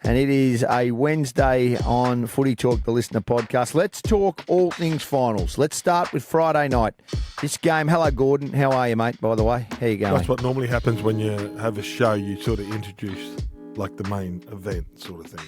and it is a Wednesday on Footy Talk, the Listener podcast. Let's talk all things finals. Let's start with Friday night. This game, hello Gordon, how are you, mate, by the way? How you going? That's what normally happens when you have a show, you sort of introduce like the main event sort of thing.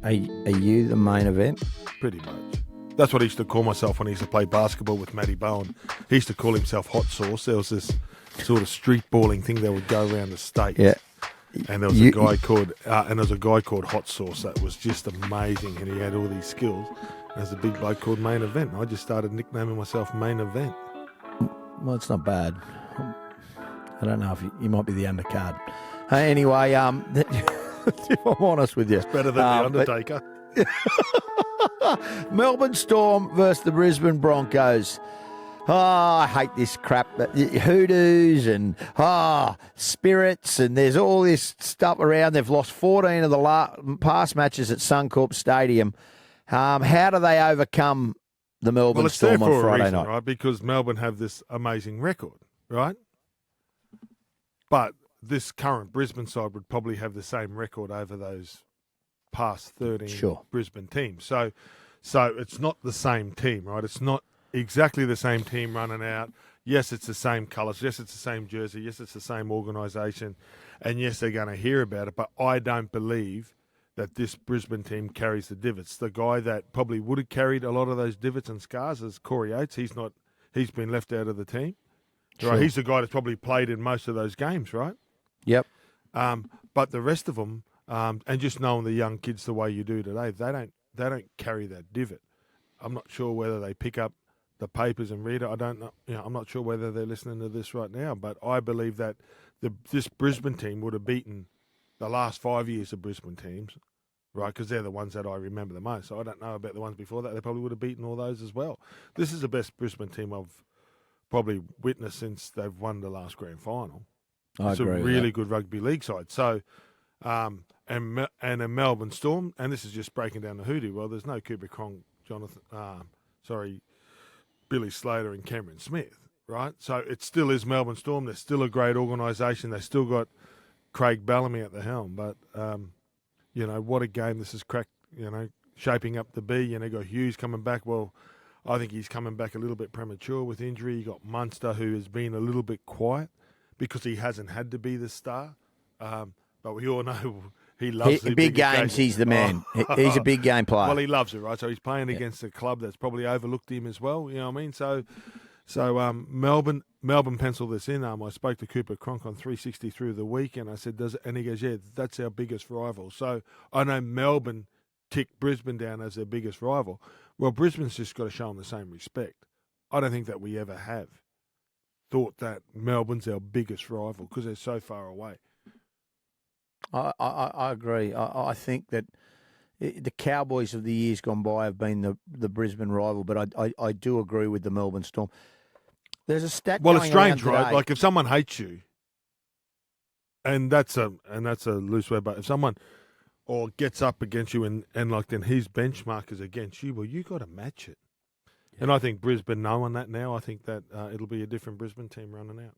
Are you the main event? Pretty much. That's what I used to call myself when I used to play basketball with Matty Bowen. He used to call himself Hot Sauce. There was this sort of street balling thing that would go around the state. Yeah. And there was a guy called Hot Sauce that was just amazing, and he had all these skills. There's a big bloke called Main Event. I just started nicknaming myself Main Event. Well, it's not bad. I don't know if you might be the undercard. Anyway, if I'm honest with you, It's better than the Undertaker. Melbourne Storm versus the Brisbane Broncos. Oh, I hate this crap. Hoodoos and spirits, and there's all this stuff around. They've lost 14 of the past matches at Suncorp Stadium. How do they overcome the Melbourne Storm on Friday night? Right? Because Melbourne have this amazing record, right? But this current Brisbane side would probably have the same record over those past 13 Brisbane teams. So it's not the same team, right? It's not exactly the same team running out. Yes, it's the same colours. Yes, it's the same jersey. Yes, it's the same organisation. And yes, they're going to hear about it. But I don't believe that this Brisbane team carries the divots. The guy that probably would have carried a lot of those divots and scars is Corey Oates. He's been left out of the team. Sure. Right? He's the guy that's probably played in most of those games, right? Yep. But the rest of them, and just knowing the young kids the way you do today, they don't carry that divot. I'm not sure whether they pick up the papers and read it. I don't know. I'm not sure whether they're listening to this right now, but I believe that this Brisbane team would have beaten the last 5 years of Brisbane teams, right? Because they're the ones that I remember the most. So I don't know about the ones before that. They probably would have beaten all those as well. This is the best Brisbane team I've probably witnessed since they've won the last grand final. It's a really good rugby league side. So, and a Melbourne Storm, and this is just breaking down the Hoodoo. Well, there's no Cooper Cronk, Billy Slater and Cameron Smith, right? So it still is Melbourne Storm. They're still a great organisation. They still got Craig Bellamy at the helm. But, what a game this is shaping up to be. Got Hughes coming back. Well, I think he's coming back a little bit premature with injury. You got Munster, who has been a little bit quiet because he hasn't had to be the star. But we all know he loves the big games. He's the man. He's a big game player. Well, he loves it, right? So he's playing against a club that's probably overlooked him as well. You know what I mean? So Melbourne penciled this in. I spoke to Cooper Cronk on 360 through the week, and I said, and he goes, yeah, that's our biggest rival. So I know Melbourne ticked Brisbane down as their biggest rival. Well, Brisbane's just got to show them the same respect. I don't think that we ever have thought that Melbourne's our biggest rival because they're so far away. I agree. I think that the Cowboys of the years gone by have been the Brisbane rival, but I do agree with the Melbourne Storm. There's a stat. Well, it's strange, right? Today. Like if someone hates you, and that's a loose word, but if someone or gets up against you and then his benchmark is against you, well, you got to match it. Yeah. And I think Brisbane knowing that now, I think that it'll be a different Brisbane team running out.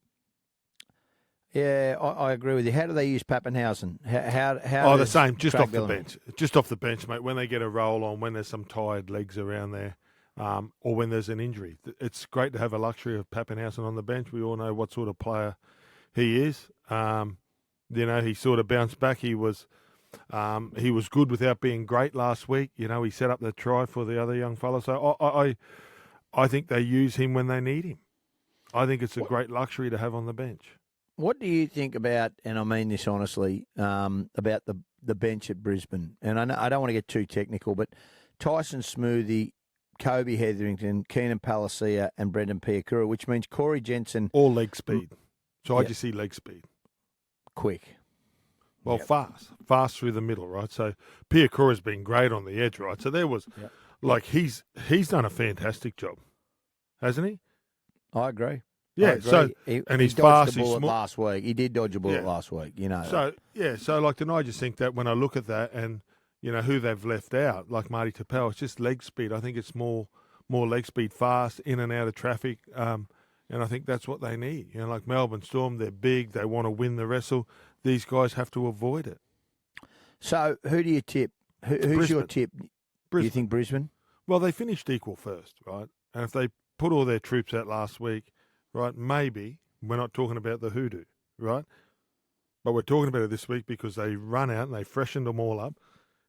Yeah, I agree with you. How do they use Pappenhausen? How the same, just Craig off the bench. Just off the bench, mate. When they get a roll on, when there's some tired legs around there, or when there's an injury. It's great to have a luxury of Pappenhausen on the bench. We all know what sort of player he is. He sort of bounced back. He was good without being great last week. He set up the try for the other young fella. So I think they use him when they need him. I think it's a great luxury to have on the bench. What do you think about, and I mean this honestly, about the bench at Brisbane? And I don't want to get too technical, but Tyson Smoothie, Kobe Hetherington, Keenan Palacia, and Brendan Piakura, which means Corey Jensen. All leg speed. So I just see leg speed. Quick. Well, fast through the middle, right? So Piakura's been great on the edge, right? So there was, he's done a fantastic job, hasn't he? I agree. Yeah, he's fast. He's small. Last week, he did dodge a bullet last week. So I just think that when I look at that and who they've left out, like Marty Tapau, it's just leg speed. I think it's more leg speed, fast in and out of traffic, and I think that's what they need. Like Melbourne Storm, they're big, they want to win the wrestle. These guys have to avoid it. So who do you tip? Who's your tip? Do you think Brisbane? Well, they finished equal first, right? And if they put all their troops out last week, right, maybe we're not talking about the Hoodoo, right? But we're talking about it this week because they run out and they freshened them all up.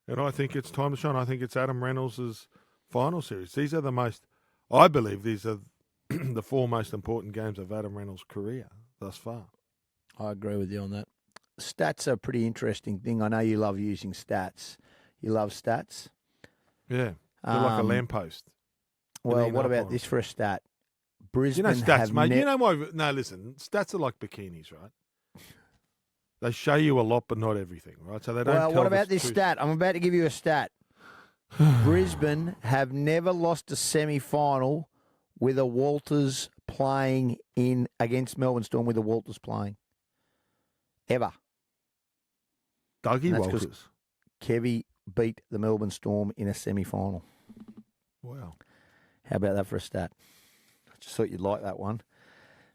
And I think it's time to shine. I think it's Adam Reynolds' final series. These are I believe these are the 4 most important games of Adam Reynolds' career thus far. I agree with you on that. Stats are a pretty interesting thing. I know you love using stats. You love stats? Yeah. They're like a lamppost. Well, what about this for a stat? Brisbane stats, mate. You know why? No, listen. Stats are like bikinis, right? They show you a lot, but not everything, right? So they don't. Well, what about this stat? I'm about to give you a stat. Brisbane have never lost a semi-final with a Walters playing against Melbourne Storm with a Walters playing. Ever. Dougie Walters. Kevy beat the Melbourne Storm in a semi-final. Wow. How about that for a stat? I just thought you'd like that one.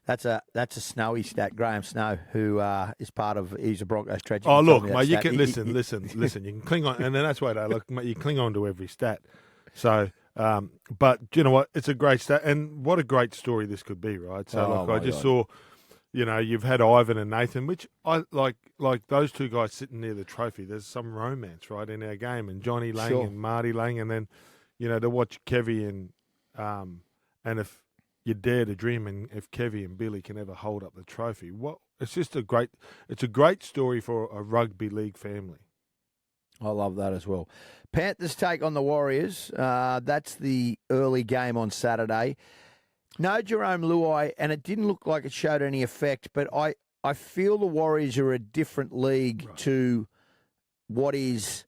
That's a Snowy stat. Graham Snow, who he's a Broncos tragedy. Oh, look, mate, you can listen. You can cling on, and then that's why mate, you cling on to every stat. So, but you know what? It's a great stat, and what a great story this could be, right? So, I just saw, you've had Ivan and Nathan, which I like those two guys sitting near the trophy. There's some romance, right, in our game, and Johnny Lang and Marty Lang, and then, to watch Kevy and if you dare to dream, and if Kevy and Billy can ever hold up the trophy, it's just a great story for a rugby league family. I love that as well. Panthers take on the Warriors. That's the early game on Saturday. No Jerome Luai, and it didn't look like it showed any effect, but I feel the Warriors are a different league to what is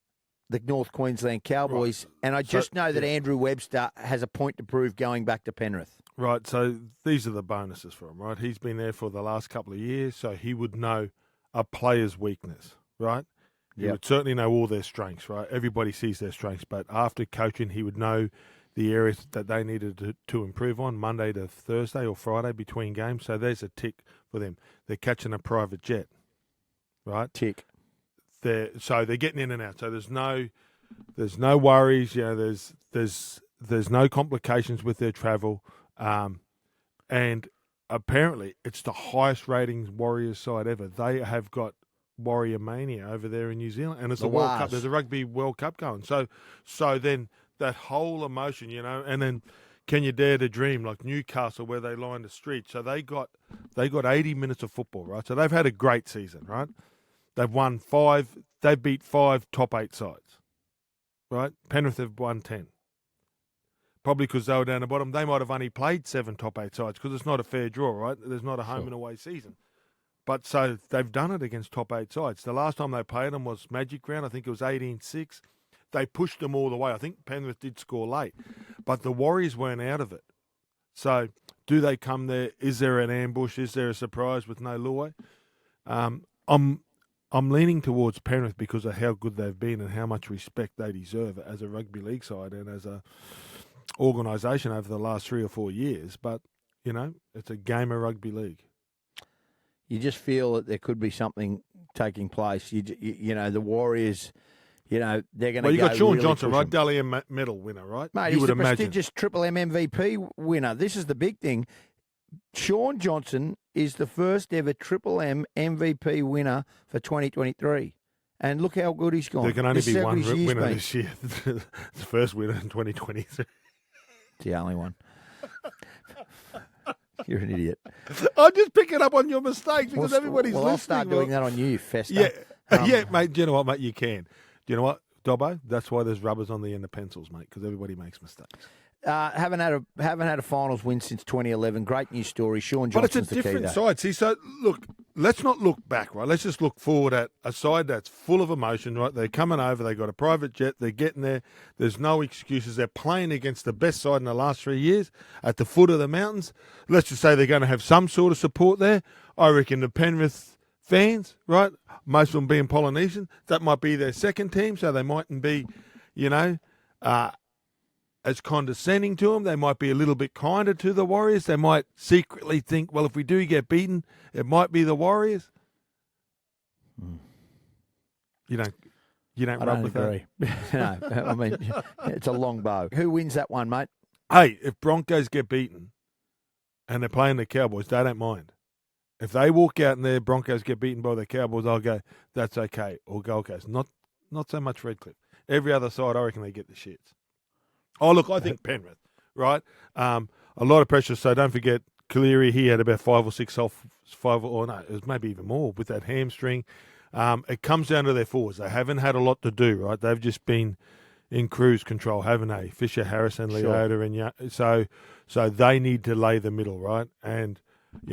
the North Queensland Cowboys, and I just know that Andrew Webster has a point to prove going back to Penrith. Right, so these are the bonuses for him, right? He's been there for the last couple of years, so he would know a player's weakness, right? He would certainly know all their strengths, right? Everybody sees their strengths, but after coaching, he would know the areas that they needed to improve on Monday to Thursday or Friday between games. So there's a tick for them. They're catching a private jet, right? Tick. So they're getting in and out. So there's no worries. There's no complications with their travel. And apparently it's the highest ratings Warriors side ever. They have got Warrior Mania over there in New Zealand, and it's a World Cup. There's a Rugby World Cup going. So then that whole emotion, and then can you dare to dream, like Newcastle, where they lined the street. So they got 80 minutes of football, right? So they've had a great season, right? They've won 5. They beat 5 top 8 sides, right? Penrith have won 10. Probably because they were down the bottom. They might have only played 7 top 8 sides because it's not a fair draw, right? There's not a home and away season. But so they've done it against top 8 sides. The last time they played them was Magic Round. I think it was 18-6. They pushed them all the way. I think Penrith did score late. But the Warriors weren't out of it. So do they come there? Is there an ambush? Is there a surprise with no Luai? I'm leaning towards Penrith because of how good they've been and how much respect they deserve as a rugby league side and as a organisation over the last 3 or 4 years. But, it's a game of rugby league. You just feel that there could be something taking place. The Warriors, they're going to go. Well, you got Sean really Johnson, right? Dally medal winner, right? Mate, he's the prestigious Triple M MVP winner. This is the big thing. Sean Johnson is the first ever Triple M MVP winner for 2023. And look how good he's gone. There can only be one winner this year. The first winner in 2023. It's the only one. You're an idiot. I'm just picking up on your mistakes because everybody's listening. I'll start doing that on you, Fester. Yeah, mate. Do you know what, mate? You can. Do you know what, Dobbo? That's why there's rubbers on the end of pencils, mate, because everybody makes mistakes. Haven't had a finals win since 2011. Great news story. Sean Johnson's the key. But it's a different side. See, so look, let's not look back, right? Let's just look forward at a side that's full of emotion, right? They're coming over. They got a private jet. They're getting there. There's no excuses. They're playing against the best side in the last 3 years at the foot of the mountains. Let's just say they're going to have some sort of support there. I reckon the Penrith fans, right? Most of them being Polynesian, that might be their second team, so they mightn't be, as condescending to them. They might be a little bit kinder to the Warriors. They might secretly think, well, if we do get beaten, it might be the Warriors. You don't I rub don't with agree. No, I mean, it's a long bow. Who wins that one, mate? Hey, if Broncos get beaten and they're playing the Cowboys, they don't mind. If they walk out and their Broncos get beaten by the Cowboys, I'll go, that's okay. Or Gold Coast. Not so much Redcliffe. Every other side, I reckon they get the shits. Oh, look, I think Penrith, right? A lot of pressure. So don't forget, Cleary, he had about 5 or 6 off, it was maybe even more with that hamstring. It comes down to their forwards. They haven't had a lot to do, right? They've just been in cruise control, haven't they? Fisher, Harrison, Leota, and so they need to lay the middle, right? And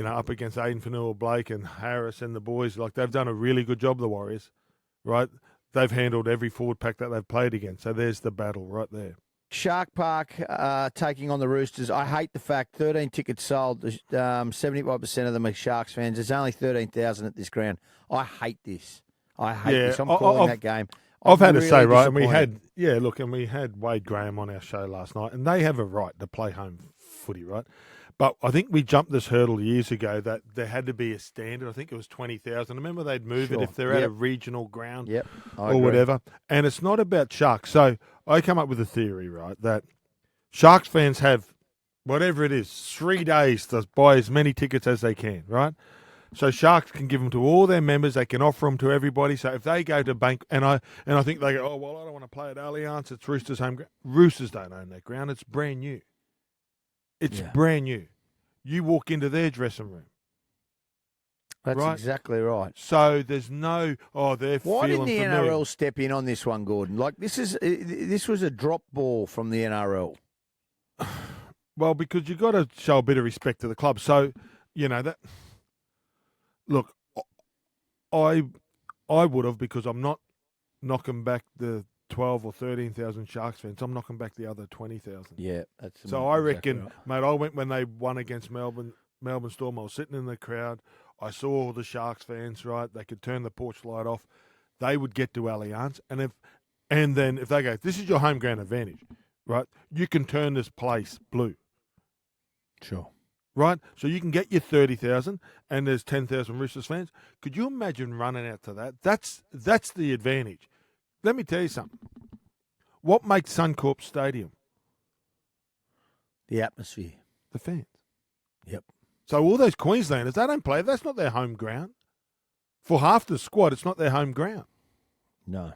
up against Aiden Fanua-Blake and Harris and the boys, like they've done a really good job, the Warriors, right? They've handled every forward pack that they've played against. So there's the battle right there. Shark Park taking on the Roosters. I hate the fact 13 tickets sold. 75% of them are Sharks fans. There's only 13,000 at this ground. I hate this. I hate this. I'm calling that game. I've had to say, right, and we had Wade Graham on our show last night, and they have a right to play home footy, right? But I think we jumped this hurdle years ago that there had to be a standard. I think it was 20,000. Remember, they'd move it if they're at a regional ground or whatever. And it's not about Sharks. So I come up with a theory, right, that Sharks fans have, whatever it is, 3 days to buy as many tickets as they can, right? So Sharks can give them to all their members. They can offer them to everybody. So if they go to bank, and I think they go, oh, well, I don't want to play at Allianz. It's Roosters' home ground. Roosters don't own that ground. It's brand new. It's brand new. You walk into their dressing room. That's exactly right. So there's no, they're Why feeling didn't the familiar. NRL step in on this one, Gordon? Like, this was a drop ball from the NRL. Well, because you've got to show a bit of respect to the club. So, that. Look, I would have, because I'm not knocking back the 12 or 13,000 Sharks fans. I'm knocking back the other 20,000. Yeah, that's so. I reckon, right. Mate. I went when they won against Melbourne Storm. I was sitting in the crowd. I saw all the Sharks fans. Right, they could turn the porch light off. They would get to Allianz, and then if they go, this is your home ground advantage, right? You can turn this place blue. Sure. Right, so you can get your 30,000, and there's 10,000 Roosters fans. Could you imagine running out to that? That's the advantage. Let me tell you something. What makes Suncorp Stadium? The atmosphere. The fans. Yep. So all those Queenslanders, they don't play. That's not their home ground. For half the squad, it's not their home ground. No.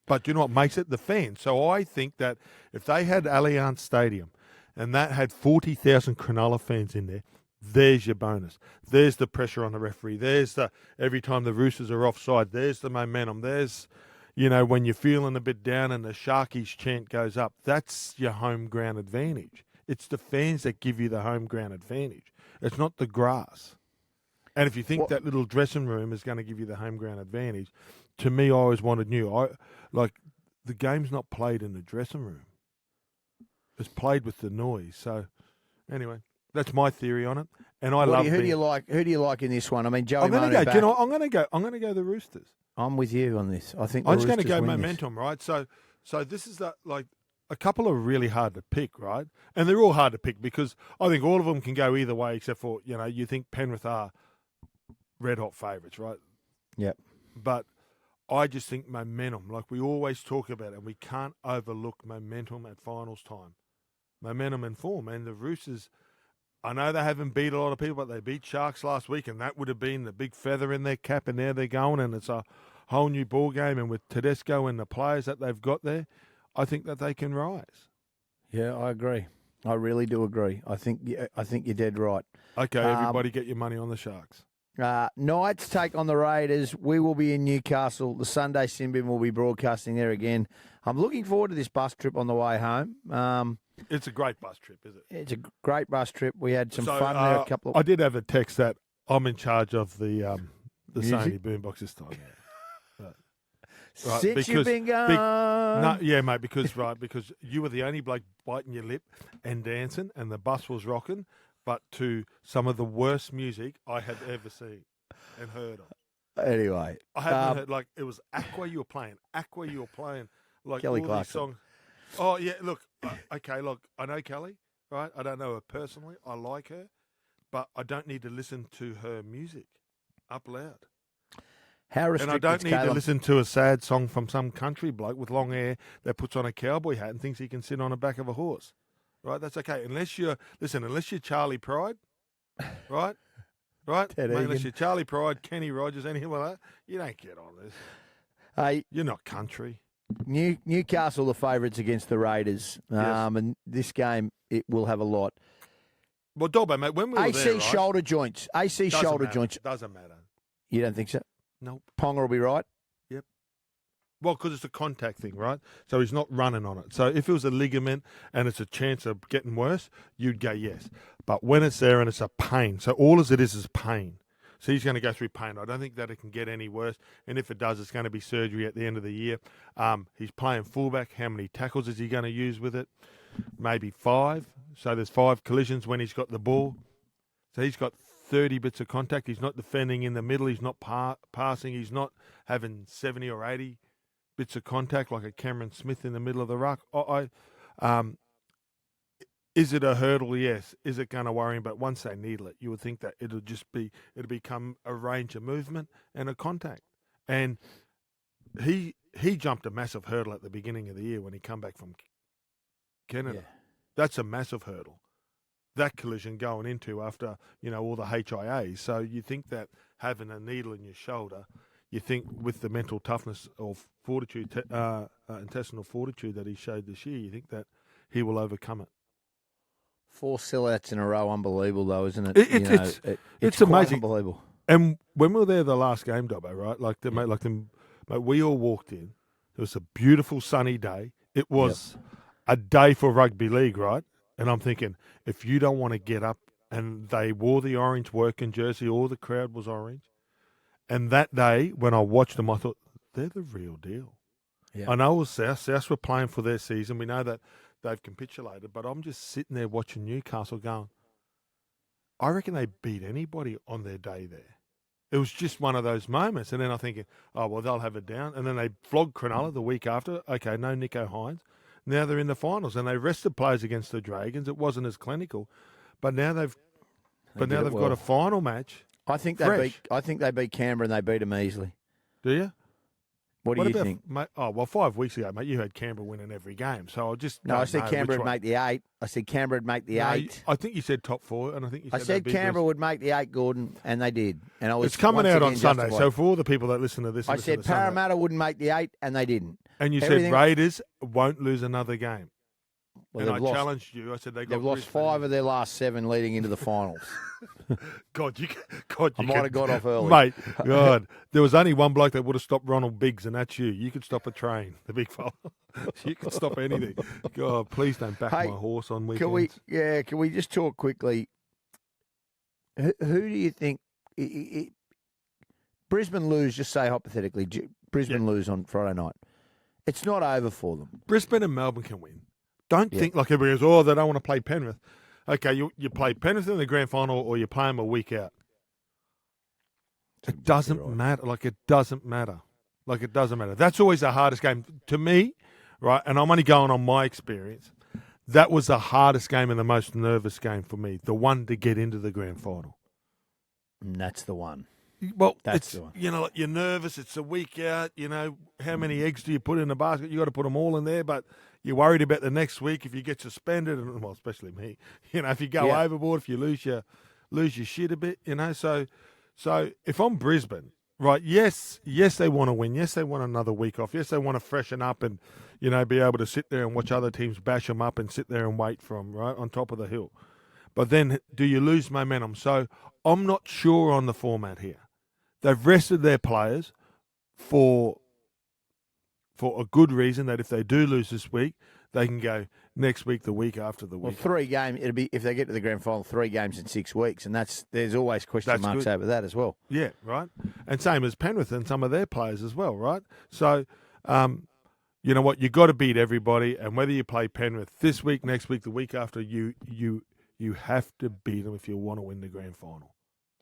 But you know what makes it? The fans. So I think that if they had Allianz Stadium and that had 40,000 Cronulla fans in there, there's your bonus. There's the pressure on the referee. There's the every time the Roosters are offside, there's the momentum. There's, when you're feeling a bit down and the Sharkies chant goes up, that's your home ground advantage. It's the fans that give you the home ground advantage. It's not the grass. And if you think that little dressing room is going to give you the home ground advantage, to me, I always wanted new. The game's not played in the dressing room. It's played with the noise. So, anyway, that's my theory on it. And I love. Who do you like? Who do you like in this one? I mean, Joey. I'm going to go. Do you know? I'm going to go the Roosters. I'm with you on this. I think I'm just going to go momentum, right? So this is a couple are really hard to pick, right? And they're all hard to pick because I think all of them can go either way, except for you think Penrith are red hot favourites, right? Yep. But I just think momentum, like we always talk about, and we can't overlook momentum at finals time. Momentum and form. And the Roosters, I know they haven't beat a lot of people, but they beat Sharks last week, and that would have been the big feather in their cap, and now they're going, and it's a whole new ball game. And with Tedesco and the players that they've got there, I think that they can rise. Yeah, I agree. I really do agree. I think you're dead right. Okay, everybody get your money on the Sharks. Knights take on the Raiders. We will be in Newcastle. The Sunday Simbin will be broadcasting there again. I'm looking forward to this bus trip on the way home. It's a great bus trip, is it? It's a great bus trip. We had some fun there. I did have a text that I'm in charge of the Sony boombox this time. Yeah. Right, since you've been gone. Mate, because you were the only bloke biting your lip and dancing, and the bus was rocking, but to some of the worst music I had ever seen and heard of. Anyway. I haven't heard, it was Aqua you were playing, like Kelly all Clarkson. these songs. Oh, yeah, look, okay, look, I know Kelly, right? I don't know her personally. I like her, but I don't need to listen to her music up loud. How And restricted? I don't need to listen to a sad song from some country bloke with long hair that puts on a cowboy hat and thinks he can sit on the back of a horse. Right? That's okay. Unless you're Charlie Pride, right? Right? Ted Mate, Egan. unless you're Charlie Pride, Kenny Rogers, anyone like that, you don't get on this. Hey, you're not country. Newcastle the favourites against the Raiders. Yes. And this game, it will have a lot. Well, Dobbo, mate, when we were there, right? shoulder joints. AC shoulder joints. Doesn't matter. You don't think so? Nope. Ponga will be right? Yep. Well, because it's a contact thing, right? So he's not running on it. So if it was a ligament and it's a chance of getting worse, you'd go yes. But when it's there and it's a pain, so all it is pain. So he's going to go through pain. I don't think that it can get any worse. And if it does, it's going to be surgery at the end of the year. He's playing fullback. How many tackles is he going to use with it? Maybe 5. So there's 5 collisions when he's got the ball. So he's got 30 bits of contact. He's not defending in the middle. He's not passing. He's not having 70 or 80 bits of contact like a Cameron Smith in the middle of the ruck. Is it a hurdle? Yes. Is it going to worry him? But once they needle it, you would think that it'll become a range of movement and a contact. And he jumped a massive hurdle at the beginning of the year when he come back from Canada. Yeah. That's a massive hurdle. That collision going into after, all the HIAs. So you think that having a needle in your shoulder, you think with the mental toughness or fortitude, intestinal fortitude that he showed this year, you think that he will overcome it. 4 sellouts in a row, unbelievable though, isn't it? It's amazing, unbelievable. And when we were there the last game, Dobbo, right? We all walked in. It was a beautiful sunny day. It was a day for rugby league, right? And I'm thinking, if you don't want to get up, and they wore the orange working jersey, all the crowd was orange. And that day, when I watched them, I thought, they're the real deal. Yeah. I know it was South. South were playing for their season. We know that they've capitulated, but I'm just sitting there watching Newcastle going, I reckon they beat anybody on their day there. It was just one of those moments. And then I'm thinking, oh, well, they'll have it down. And then they flogged Cronulla the week after. Okay, no Nico Hines. Now they're in the finals, and they rested players against the Dragons. It wasn't as clinical, but now they've got a final match. I think they beat Canberra and they beat them easily. Do you? What do you think? Mate, 5 weeks ago, mate, you had Canberra winning every game. So I said Canberra would make the 8. I said Canberra would make the 8. I think you said top 4, and I think you said Canberra would make the 8, Gordon, and they did. And it's coming out on Sunday. So for all the people that listen to this, I said Parramatta wouldn't make the 8, and they didn't. And you said Raiders won't lose another game. Well, and I challenged you. I said they've lost 5 of their last 7 leading into the finals. God, I might have got off early, mate. God, there was only one bloke that would have stopped Ronald Biggs, and that's you. You could stop a train, the big fella. You could stop anything. God, please don't back my horse on weekends. Can we just talk quickly? Who do you think? Brisbane lose? Just say hypothetically, Brisbane lose on Friday night. It's not over for them. Brisbane and Melbourne can win. Don't think like everybody goes, they don't want to play Penrith. Okay, you play Penrith in the grand final or you play them a week out. It doesn't matter. It doesn't matter. It doesn't matter. That's always the hardest game. To me, right, and I'm only going on my experience, that was the hardest game and the most nervous game for me, the one to get into the grand final. And that's the one. Well, that's the one. You're nervous. It's a week out. How many eggs do you put in the basket? You got to put them all in there, but you're worried about the next week if you get suspended, and well, especially me. If you go overboard, if you lose your shit a bit. So if I'm Brisbane, right? Yes, they want to win. Yes, they want another week off. Yes, they want to freshen up and be able to sit there and watch other teams bash them up and sit there and wait for them right on top of the hill. But then, do you lose momentum? So I'm not sure on the format here. They've rested their players for a good reason, that if they do lose this week, they can go next week, the week after the week. Well, 3 games, it'll be, if they get to the grand final, 3 games in 6 weeks, and there's always question marks over that as well. Yeah, right. And same as Penrith and some of their players as well, right? So, you know what? You've got to beat everybody, and whether you play Penrith this week, next week, the week after, you have to beat them if you want to win the grand final.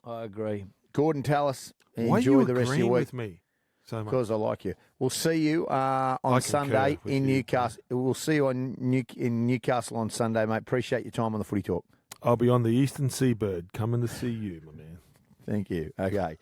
I agree. Gorden Tallis, enjoy the rest of your week. With me so much? Because I like you. We'll see you on Sunday in Newcastle. We'll see you in Newcastle on Sunday, mate. Appreciate your time on the Footy Talk. I'll be on the Eastern Seabird coming to see you, my man. Thank you. Okay.